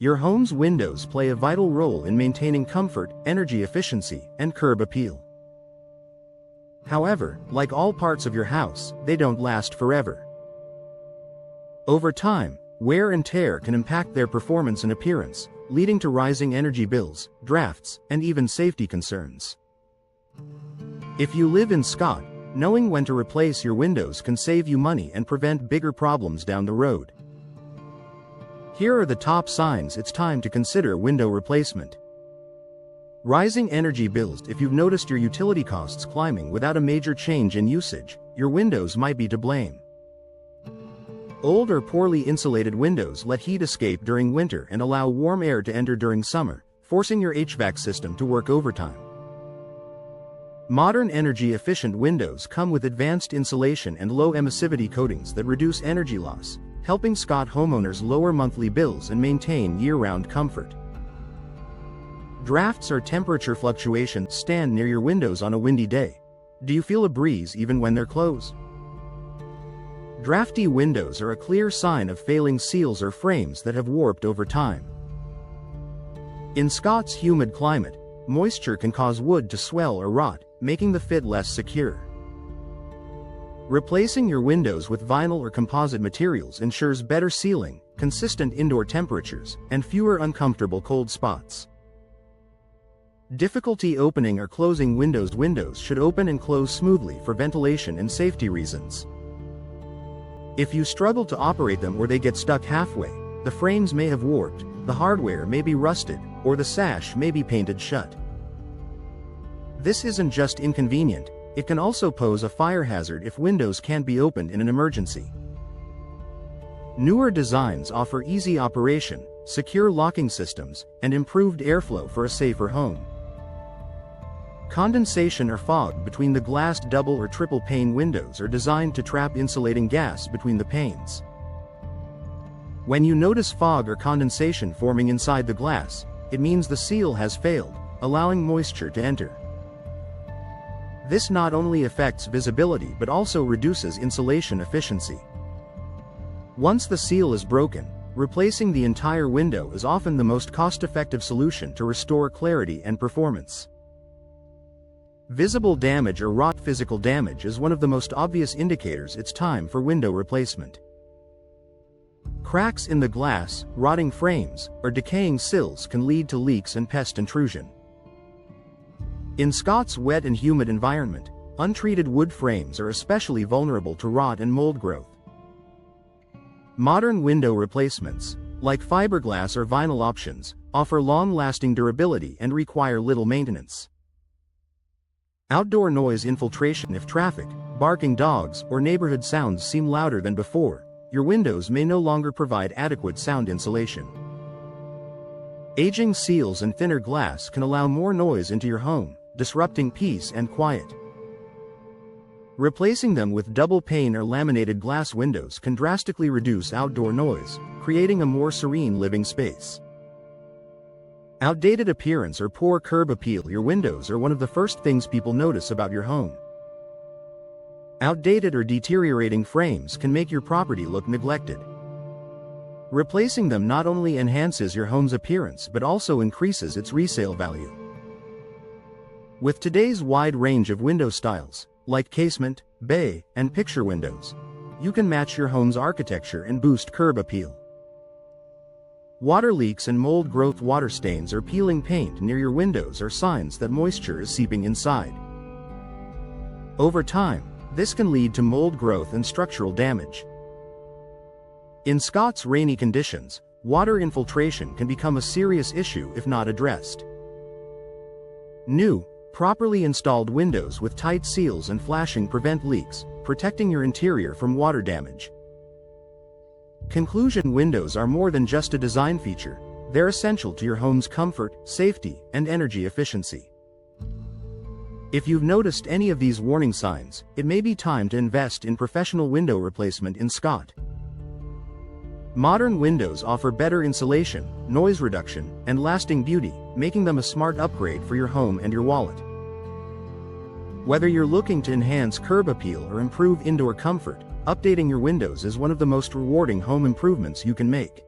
Your home's windows play a vital role in maintaining comfort, energy efficiency, and curb appeal. However, like all parts of your house, they don't last forever. Over time, wear and tear can impact their performance and appearance, leading to rising energy bills, drafts, and even safety concerns. If you live in Scott, knowing when to replace your windows can save you money and prevent bigger problems down the road. Here are the top signs it's time to consider window replacement. Rising energy bills. If you've noticed your utility costs climbing without a major change in usage, your windows might be to blame. Old or poorly insulated windows let heat escape during winter and allow warm air to enter during summer, forcing your HVAC system to work overtime. Modern energy-efficient windows come with advanced insulation and low emissivity coatings that reduce energy loss, helping Scott homeowners lower monthly bills and maintain year-round comfort. Drafts or temperature fluctuations. Stand near your windows on a windy day. Do you feel a breeze even when they're closed? Drafty windows are a clear sign of failing seals or frames that have warped over time. In Scott's humid climate, moisture can cause wood to swell or rot, making the fit less secure. Replacing your windows with vinyl or composite materials ensures better sealing, consistent indoor temperatures, and fewer uncomfortable cold spots. Difficulty opening or closing windows. Windows should open and close smoothly for ventilation and safety reasons. If you struggle to operate them or they get stuck halfway, the frames may have warped, the hardware may be rusted, or the sash may be painted shut. This isn't just inconvenient, it can also pose a fire hazard if windows can't be opened in an emergency. Newer designs offer easy operation, secure locking systems, and improved airflow for a safer home. Condensation or fog between the glass. Double or triple pane windows are designed to trap insulating gas between the panes. When you notice fog or condensation forming inside the glass, it means the seal has failed, allowing moisture to enter. This not only affects visibility but also reduces insulation efficiency. Once the seal is broken, replacing the entire window is often the most cost-effective solution to restore clarity and performance. Visible damage or rot. Physical damage is one of the most obvious indicators it's time for window replacement. Cracks in the glass, rotting frames, or decaying sills can lead to leaks and pest intrusion. In Scott's wet and humid environment, untreated wood frames are especially vulnerable to rot and mold growth. Modern window replacements, like fiberglass or vinyl options, offer long-lasting durability and require little maintenance. Outdoor noise infiltration. If traffic, barking dogs, or neighborhood sounds seem louder than before, your windows may no longer provide adequate sound insulation. Aging seals and thinner glass can allow more noise into your home, disrupting peace and quiet. Replacing them with double pane or laminated glass windows can drastically reduce outdoor noise, creating a more serene living space. Outdated appearance or poor curb appeal. Your windows are one of the first things people notice about your home. Outdated or deteriorating frames can make your property look neglected. Replacing them not only enhances your home's appearance but also increases its resale value. With today's wide range of window styles, like casement, bay, and picture windows, you can match your home's architecture and boost curb appeal. Water leaks and mold growth. Water stains or peeling paint near your windows are signs that moisture is seeping inside. Over time, this can lead to mold growth and structural damage. In Scott's rainy conditions, water infiltration can become a serious issue if not addressed. New, properly installed windows with tight seals and flashing prevent leaks, protecting your interior from water damage. Conclusion. Windows are more than just a design feature, they're essential to your home's comfort, safety, and energy efficiency. If you've noticed any of these warning signs, it may be time to invest in professional window replacement in Scott. Modern windows offer better insulation, noise reduction, and lasting beauty, making them a smart upgrade for your home and your wallet. Whether you're looking to enhance curb appeal or improve indoor comfort, updating your windows is one of the most rewarding home improvements you can make.